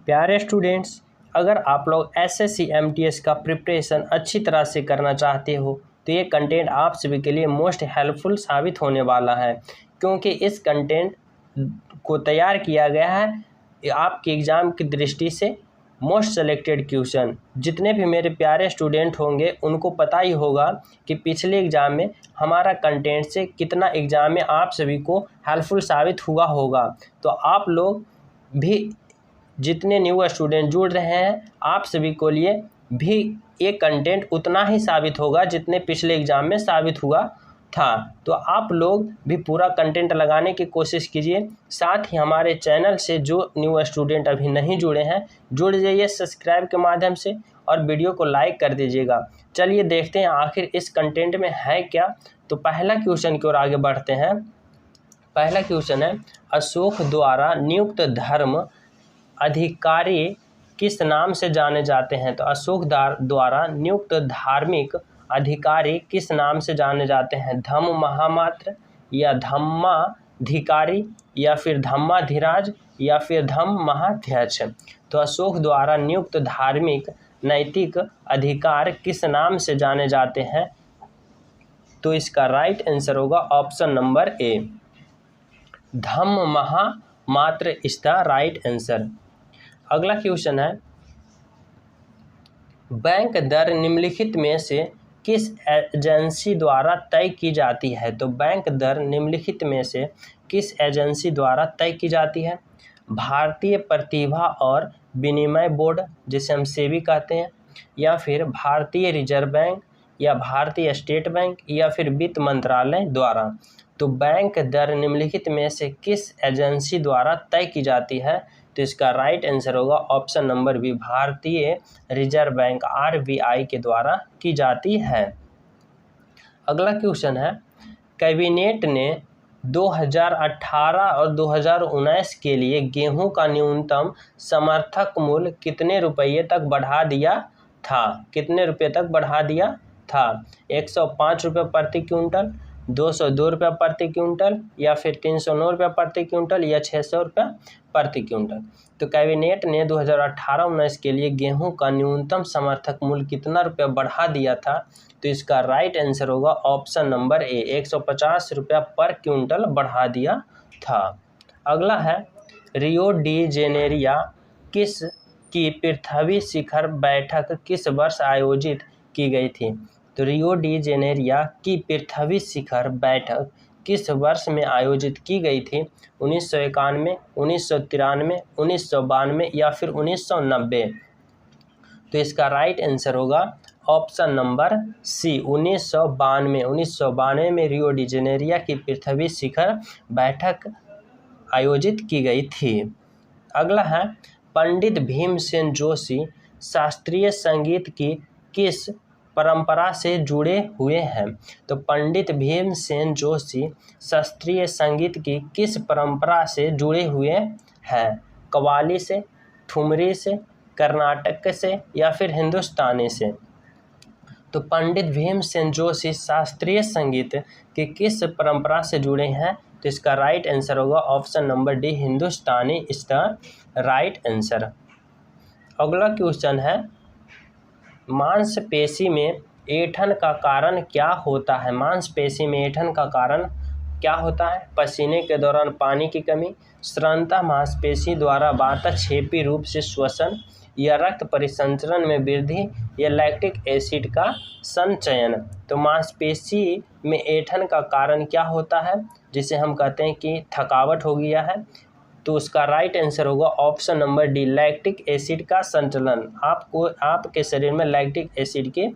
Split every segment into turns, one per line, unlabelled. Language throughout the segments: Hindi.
प्यारे स्टूडेंट्स, अगर आप लोग एसएससी एमटीएस का प्रिपरेशन अच्छी तरह से करना चाहते हो तो ये कंटेंट आप सभी के लिए मोस्ट हेल्पफुल साबित होने वाला है, क्योंकि इस कंटेंट को तैयार किया गया है आपके एग्ज़ाम की दृष्टि से मोस्ट सेलेक्टेड क्वेश्चन। जितने भी मेरे प्यारे स्टूडेंट होंगे उनको पता ही होगा कि पिछले एग्ज़ाम में हमारा कंटेंट से कितना एग्ज़ाम में आप सभी को हेल्पफुल साबित हुआ होगा। तो आप लोग भी जितने न्यू स्टूडेंट जुड़ रहे हैं आप सभी को लिए भी ये कंटेंट उतना ही साबित होगा जितने पिछले एग्ज़ाम में साबित हुआ था। तो आप लोग भी पूरा कंटेंट लगाने की कोशिश कीजिए। साथ ही हमारे चैनल से जो न्यू स्टूडेंट अभी नहीं जुड़े हैं जुड़ जाइए सब्सक्राइब के माध्यम से और वीडियो को लाइक कर दीजिएगा। चलिए देखते हैं आखिर इस कंटेंट में है क्या। तो पहला क्वेश्चन की ओर आगे बढ़ते हैं। पहला क्वेश्चन है, अशोक द्वारा नियुक्त धर्म अधिकारी किस नाम से जाने जाते हैं। तो अशोक द्वारा नियुक्त धार्मिक अधिकारी किस नाम से जाने जाते हैं। धम्म महामात्र या धम्माधिकारी या फिर धम्माधिराज या फिर धम्म महाध्यक्ष। तो अशोक द्वारा नियुक्त धार्मिक नैतिक अधिकार किस नाम से जाने जाते हैं। तो इसका राइट आंसर होगा option number A, Dhamma Mahamatra is the right answer. अगला क्वेश्चन है, बैंक दर निम्नलिखित में से किस एजेंसी द्वारा तय की जाती है। तो बैंक दर निम्नलिखित में से किस एजेंसी द्वारा तय की जाती है। भारतीय प्रतिभा और विनिमय बोर्ड, जिसे हम सेबी कहते हैं, या फिर भारतीय रिजर्व बैंक या भारतीय स्टेट बैंक या फिर वित्त मंत्रालय द्वारा। तो बैंक दर निम्नलिखित में से किस एजेंसी द्वारा तय की जाती है। तो इसका राइट आंसर होगा ऑप्शन नंबर बी, भारतीय रिजर्व बैंक आरबीआई के द्वारा की जाती है। अगला क्वेश्चन है, कैबिनेट ने 2018 और 2019 के लिए गेहूं का न्यूनतम समर्थक मूल्य कितने रुपये तक बढ़ा दिया था। कितने रुपये तक बढ़ा दिया था। 105 रुपये प्रति क्विंटल, 202 रुपये प्रति क्विंटल या फिर 309 रुपये प्रति क्विंटल या 600 रुपये प्रति क्विंटल। तो कैबिनेट ने 2018-19 के लिए गेहूं का न्यूनतम समर्थक मूल्य कितना रुपया बढ़ा दिया था। तो इसका राइट आंसर होगा ऑप्शन नंबर ए, 150 रुपया पर क्विंटल बढ़ा दिया था। अगला है, रियो डी जेनेरिया किस की पृथ्वी शिखर बैठक किस वर्ष आयोजित की गई थी। तो रियो डी जेनेरिया की पृथ्वी शिखर बैठक किस वर्ष में आयोजित की गई थी। 1991, 1993, 1992 या फिर 1990। तो इसका राइट आंसर होगा ऑप्शन नंबर सी, 1992। 1992 में रियो डी जेनेरिया की पृथ्वी शिखर बैठक आयोजित की गई थी। अगला है, पंडित भीमसेन जोशी शास्त्रीय संगीत की किस परंपरा से जुड़े हुए हैं। तो पंडित भीमसेन जोशी शास्त्रीय संगीत की किस परंपरा से जुड़े हुए हैं। कव्वाली से, ठुमरी से, कर्नाटक से या फिर हिंदुस्तानी से। तो पंडित भीमसेन जोशी शास्त्रीय संगीत के किस परंपरा से जुड़े हैं। तो इसका राइट आंसर होगा option number D, Hindustani is the right answer. अगला क्वेश्चन है, मांसपेशी में ऐंठन का कारण क्या होता है। मांसपेशी में ऐंठन का कारण क्या होता है। पसीने के दौरान पानी की कमी, श्रांता मांसपेशी द्वारा वातक्षेपी रूप से श्वसन या रक्त परिसंचरण में वृद्धि या लैक्टिक एसिड का संचयन। तो मांसपेशी में ऐंठन का कारण क्या होता है, जिसे हम कहते हैं कि थकावट हो गया है। तो उसका राइट आंसर होगा option number D, lactic acid का संचलन। आपके शरीर में लैक्टिक एसिड के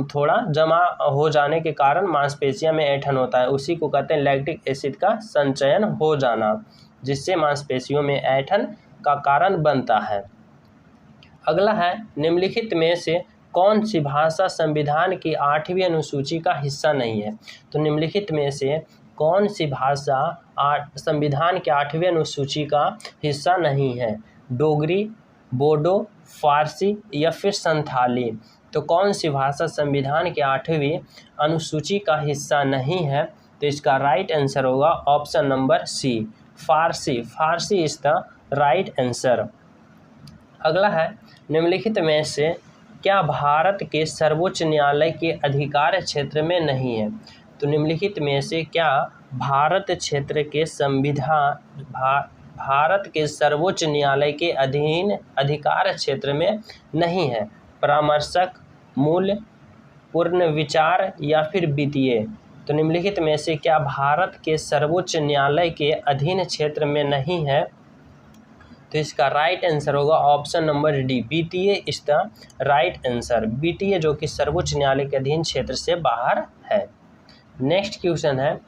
थोड़ा जमा हो जाने के कारण मांसपेशियों में ऐंठन होता है। उसी को कहते हैं लैक्टिक एसिड का संचयन हो जाना, जिससे मांसपेशियों में ऐंठन का कारण बनता है। अगला है, निम्नलिखित में से कौन सी भाषा संविधान की 8वीं अनुसूची का हिस्सा नहीं है। तो निम्नलिखित में से कौन सी भाषा संविधान के 8वीं अनुसूची का हिस्सा नहीं है। डोगरी, बोडो, फारसी या फिर संथाली। तो कौन सी भाषा संविधान के 8वीं अनुसूची का हिस्सा नहीं है। तो इसका राइट आंसर होगा option number C, Farsi. Farsi is the right answer. अगला है, निम्नलिखित में से क्या भारत के सर्वोच्च न्यायालय के अधिकार क्षेत्र में नहीं है? तो निम्नलिखित में से क्या भारत क्षेत्र के भारत के सर्वोच्च न्यायालय के अधीन अधिकार क्षेत्र में नहीं है? परामर्शक, मूल्य, पूर्ण विचार या फिर वित्तीय? तो निम्नलिखित में से क्या भारत के सर्वोच्च न्यायालय के अधीन क्षेत्र में नहीं है? तो इसका राइट आंसर होगा ऑप्शन नंबर डी, वित्तीय इज द राइट आंसर। वित्तीय जो कि सर्वोच्च न्यायालय के अधीन क्षेत्र से बाहर है। नेक्स्ट क्वेश्चन है,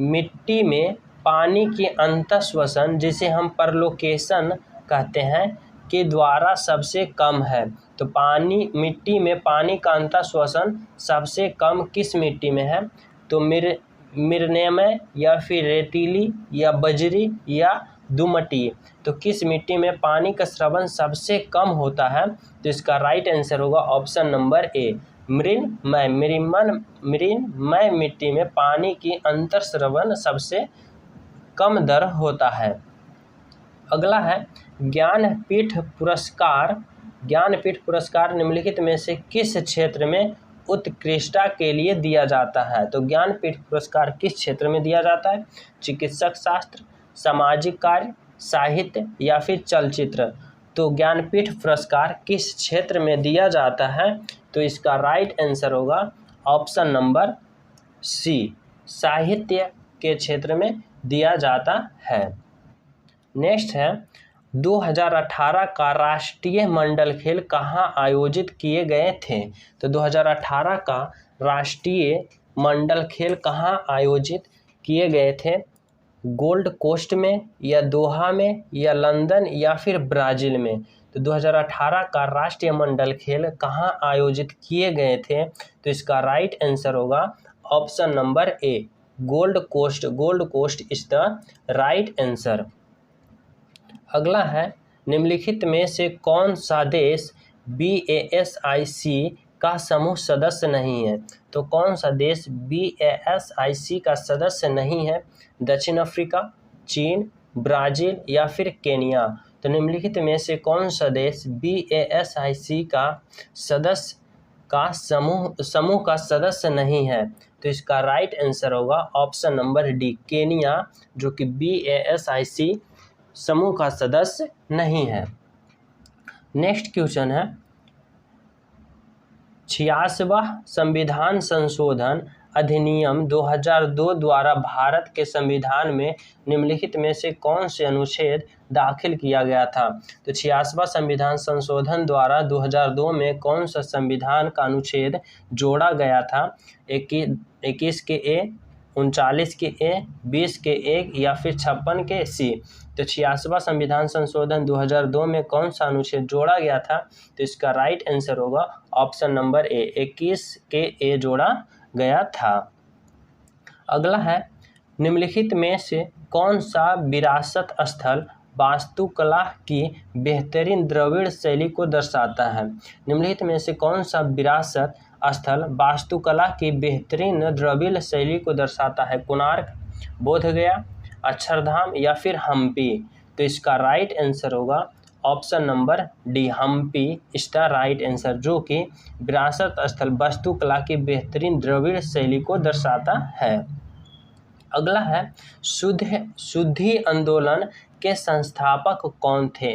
मिट्टी में पानी की अंतःश्वसन जिसे हम परलोकेशन कहते हैं के द्वारा सबसे कम है। तो मिट्टी में पानी का अंतःश्वसन सबसे कम किस मिट्टी में है? तो मिर्नेमय या फिर रेतीली या बजरी या दुमटी? तो किस मिट्टी में पानी का स्रवण सबसे कम होता है? तो इसका राइट आंसर होगा ऑप्शन नंबर ए, मृन्मय मिट्टी में पानी की अंतःस्रवण सबसे कम दर होता है। अगला है, ज्ञानपीठ पुरस्कार निम्नलिखित में से किस क्षेत्र में उत्कृष्टता के लिए दिया जाता है? तो ज्ञानपीठ पुरस्कार किस क्षेत्र में दिया जाता है? चिकित्सक शास्त्र, सामाजिक कार्य, साहित्य या फिर चलचित्र? तो ज्ञानपीठ पुरस्कार किस क्षेत्र में दिया जाता है? तो इसका राइट आंसर होगा ऑप्शन नंबर सी, साहित्य के क्षेत्र में दिया जाता है। नेक्स्ट है, 2018 का राष्ट्रीय मंडल खेल कहाँ आयोजित किए गए थे? तो 2018 का राष्ट्रीय मंडल खेल कहाँ आयोजित किए गए थे? गोल्ड कोस्ट में या दोहा में या लंदन या फिर ब्राज़ील में? तो 2018 का राष्ट्रीय मंडल खेल कहाँ आयोजित किए गए थे? तो इसका राइट आंसर होगा option number A, gold coast is the right answer. अगला है, निम्नलिखित में से कौन सा देश BASIC का समूह सदस्य नहीं है? तो कौन सा देश BASIC का सदस्य नहीं है? दक्षिण अफ्रीका, चीन, ब्राज़ील या फिर केन्या? तो निम्नलिखित में से कौन सा देश BASIC का समूह का सदस्य नहीं है? तो इसका राइट आंसर होगा ऑप्शन नंबर डी, केन्या जो कि BASIC समूह का सदस्य नहीं है। नेक्स्ट क्वेश्चन है, 86वां संविधान संशोधन अधिनियम 2002 द्वारा भारत के संविधान में निम्नलिखित में से कौन से अनुच्छेद दाखिल किया गया था? तो 86वां संविधान संशोधन द्वारा 2002 में कौन सा संविधान का अनुच्छेद जोड़ा गया था? 21 के ए, 39 के ए, 20 के एक या फिर 56 के सी? तो 86वां संविधान संशोधन 2002 में कौन सा अनुच्छेद जोड़ा गया था? तो इसका राइट आंसर होगा ऑप्शन नंबर ए, 21 के ए जोड़ा गया था। अगला है, निम्नलिखित में से कौन सा विरासत स्थल वास्तुकला की बेहतरीन द्रविड़ शैली को दर्शाता है? निम्नलिखित में से कौन सा विरासत स्थल वास्तुकला की बेहतरीन द्रविड़ शैली को दर्शाता है? कोणार्क, बोधगया, अक्षरधाम या फिर हम्पी? तो इसका राइट आंसर होगा option number D, Hampi is the right answer, जो कि विरासत स्थल वास्तुकला की बेहतरीन द्रविड़ शैली को दर्शाता है। अगला है, शुद्धि आंदोलन के संस्थापक कौन थे?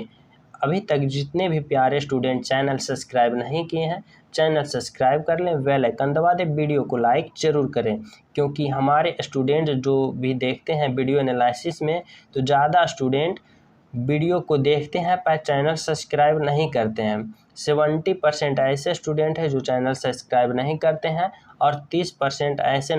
अभी तक जितने भी प्यारे स्टूडेंट चैनल सब्सक्राइब नहीं किए हैं, चैनल सब्सक्राइब कर लें, बेल आइकन दबा दें, वीडियो को लाइक जरूर करें, क्योंकि हमारे स्टूडेंट जो भी देखते हैं वीडियो एनालिसिस में, तो ज़्यादा स्टूडेंट वीडियो को देखते हैं पर चैनल सब्सक्राइब नहीं करते हैं। 70% ऐसे स्टूडेंट हैं जो चैनल सब्सक्राइब नहीं करते हैं और 30% ऐसे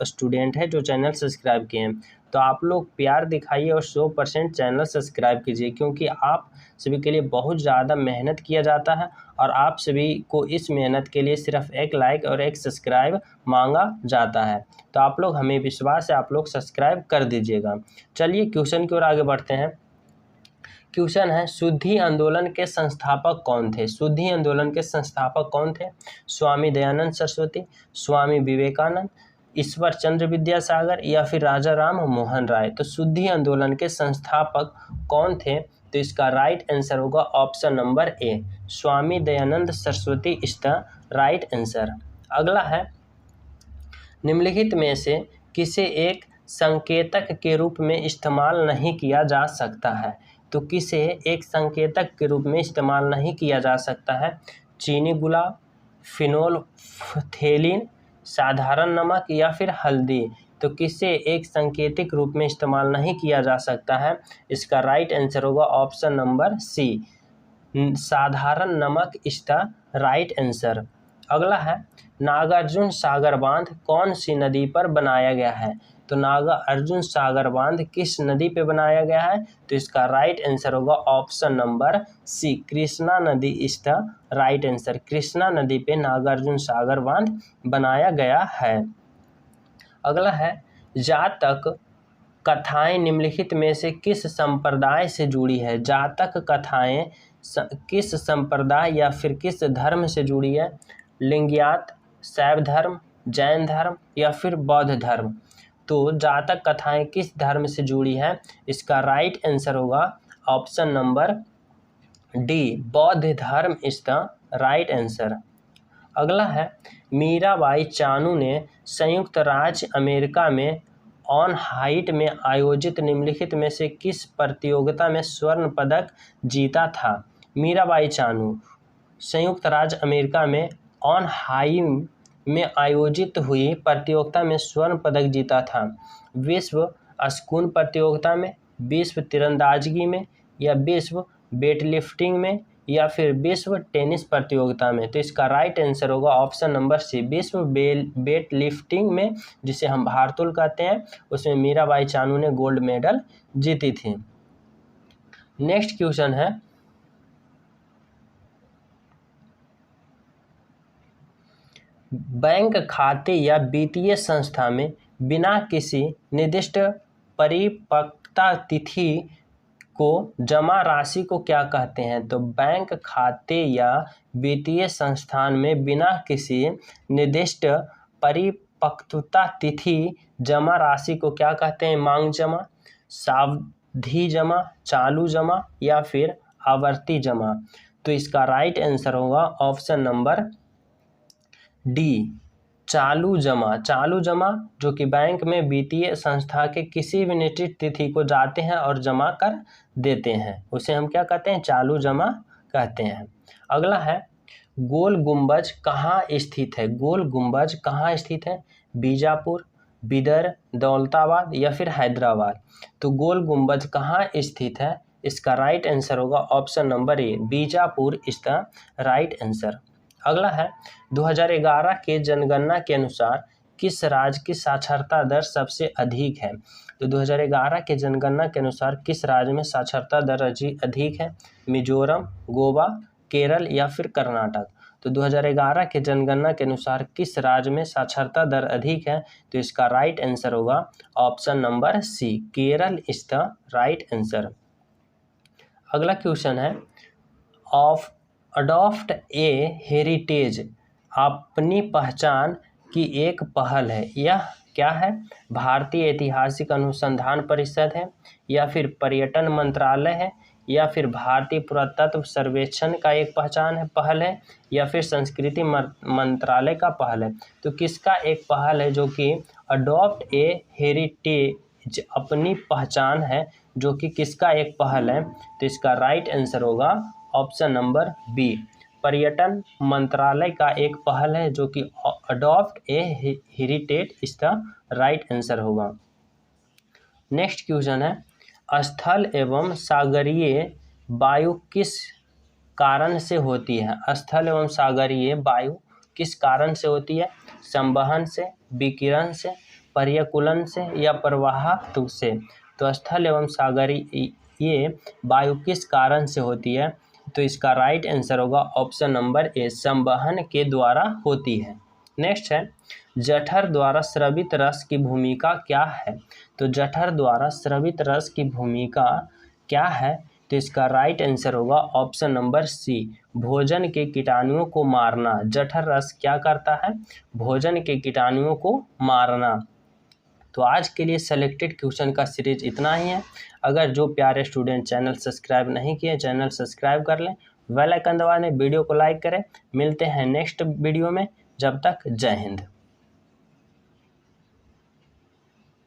स्टूडेंट हैं जो चैनल सब्सक्राइब किए हैं। तो आप लोग प्यार दिखाइए और 100% चैनल सब्सक्राइब कीजिए, क्योंकि आप सभी के लिए बहुत ज़्यादा मेहनत किया जाता है और आप सभी को इस मेहनत के लिए सिर्फ एक लाइक और एक सब्सक्राइब मांगा जाता है। तो आप लोग, हमें विश्वास है, आप लोग सब्सक्राइब कर दीजिएगा। चलिए क्वेश्चन की ओर आगे बढ़ते हैं। क्वेश्चन है, शुद्धि आंदोलन के संस्थापक कौन थे? शुद्धि आंदोलन के संस्थापक कौन थे? स्वामी दयानंद सरस्वती, स्वामी विवेकानंद, ईश्वर चंद्र विद्यासागर या फिर राजा राम मोहन राय? तो शुद्धि आंदोलन के संस्थापक कौन थे? तो इसका राइट आंसर होगा option number A, Swami Dayanand Saraswati is the right answer. अगला है, निम्नलिखित में से किसे एक संकेतक के रूप में इस्तेमाल नहीं किया जा सकता है? तो किसे एक संकेतक के रूप में इस्तेमाल नहीं किया जा सकता है? चीनी गुलाब, फिनोल्फथेलिन, साधारण नमक या फिर हल्दी। तो किसे एक संकेतिक रूप में इस्तेमाल नहीं किया जा सकता है? इसका राइट आंसर होगा ऑप्शन नंबर सी, साधारण नमक इज द राइट आंसर। अगला है, नागार्जुन सागर बांध कौन सी नदी पर बनाया गया है? तो नागार्जुन सागर बांध किस नदी पे बनाया गया है? तो इसका राइट आंसर होगा ऑप्शन नंबर सी, कृष्णा नदी is the right answer. Krishna नदी पे नागार्जुन सागर बांध बनाया गया है। अगला है, जातक कथाएं निम्नलिखित में से किस संप्रदाय से जुड़ी है? जातक कथाएं किस संप्रदाय या फिर किस धर्म से जुड़ी है? लिंगायत, शैव धर्म, जैन धर्म या फिर बौद्ध धर्म। तो जातक कथाएं किस धर्म से जुड़ी है? इसका राइट आंसर होगा ऑप्शन नंबर डी, बौद्ध धर्म इज द राइट आंसर। अगला है, मीराबाई चानू ने संयुक्त राज्य अमेरिका में ऑन हाइट में आयोजित निम्नलिखित में से किस प्रतियोगिता में स्वर्ण पदक जीता था? मीराबाई चानू संयुक्त राज्य अमेरिका में ऑन हाइट में आयोजित हुई प्रतियोगिता में स्वर्ण पदक जीता था। विश्व स्कून प्रतियोगिता में, विश्व तीरंदाजगी में या विश्व वेटलिफ्टिंग में या फिर विश्व टेनिस प्रतियोगिता में। तो इसका राइट आंसर होगा ऑप्शन नंबर सी, विश्व वेट लिफ्टिंग में, जिसे हम भारतोल कहते हैं, उसमें मीराबाई चानू ने गोल्ड मेडल जीती थी। नेक्स्ट क्वेश्चन है, बैंक खाते या वित्तीय संस्था में बिना किसी निर्दिष्ट परिपक्वता तिथि को जमा राशि को क्या कहते हैं? तो बैंक खाते या वित्तीय संस्थान में बिना किसी निर्दिष्ट परिपक्वता तिथि जमा राशि को क्या कहते हैं? मांग जमा, सावधि जमा, चालू जमा या फिर आवर्ती जमा। तो इसका राइट आंसर होगा ऑप्शन नंबर डी, चालू जमा। चालू जमा जो कि बैंक में वित्तीय संस्था के किसी भी निश्चित तिथि को जाते हैं और जमा कर देते हैं, उसे हम क्या कहते हैं? चालू जमा कहते हैं। अगला है, गोल गुंबज कहाँ स्थित है? गोल गुंबज कहाँ स्थित है? बीजापुर, बिदर, दौलताबाद या फिर हैदराबाद। तो गोल गुंबज कहाँ स्थित है? इसका राइट आंसर होगा option number A, Bijapur is the right answer. अगला है, 2011 के जनगणना के अनुसार किस राज्य की साक्षरता दर सबसे अधिक है? तो 2011 के जनगणना के अनुसार किस राज्य में साक्षरता दर अधिक है? मिजोरम, गोवा, केरल या फिर कर्नाटक। तो 2011 के जनगणना के अनुसार किस राज्य में साक्षरता दर अधिक है? तो इसका राइट आंसर होगा option number C, Kerala is the right answer. अगला क्वेश्चन है, अडॉप्ट ए हेरिटेज अपनी पहचान की एक पहल है, यह क्या है? भारतीय ऐतिहासिक अनुसंधान परिषद है या फिर पर्यटन मंत्रालय है या फिर भारतीय पुरातत्व सर्वेक्षण का एक पहल है या फिर संस्कृति मंत्रालय का पहल है। तो किसका एक पहल है जो कि अडॉप्ट ए हेरिटेज अपनी पहचान है, जो कि किसका एक पहल है? तो इसका राइट आंसर होगा ऑप्शन नंबर बी, पर्यटन मंत्रालय का एक पहल है जो कि adopt a heritage is the right answer होगा। नेक्स्ट क्वेश्चन है, स्थल एवं सागरीय वायु किस कारण से होती है? स्थल एवं सागरीय वायु किस कारण से होती है? संवहन से, विकिरण से, पर्याकुलन से या प्रवाह से। तो स्थल एवं सागरीय वायु किस कारण से होती है? तो इसका राइट आंसर होगा ऑप्शन नंबर ए, संवहन के द्वारा होती है। नेक्स्ट है, जठर द्वारा स्रावित रस की भूमिका क्या है? तो जठर द्वारा स्रावित रस की भूमिका क्या है? तो इसका राइट आंसर होगा ऑप्शन नंबर सी, भोजन के कीटाणुओं को मारना। जठर रस क्या करता है? भोजन के कीटाणुओं को मारना। तो आज के लिए सेलेक्टेड क्वेश्चन का सीरीज इतना ही है। अगर जो प्यारे स्टूडेंट चैनल सब्सक्राइब नहीं किए, चैनल सब्सक्राइब कर लें, बेल आइकन दबा लें, वीडियो को लाइक करें। मिलते हैं नेक्स्ट वीडियो में, जब तक जय हिंद।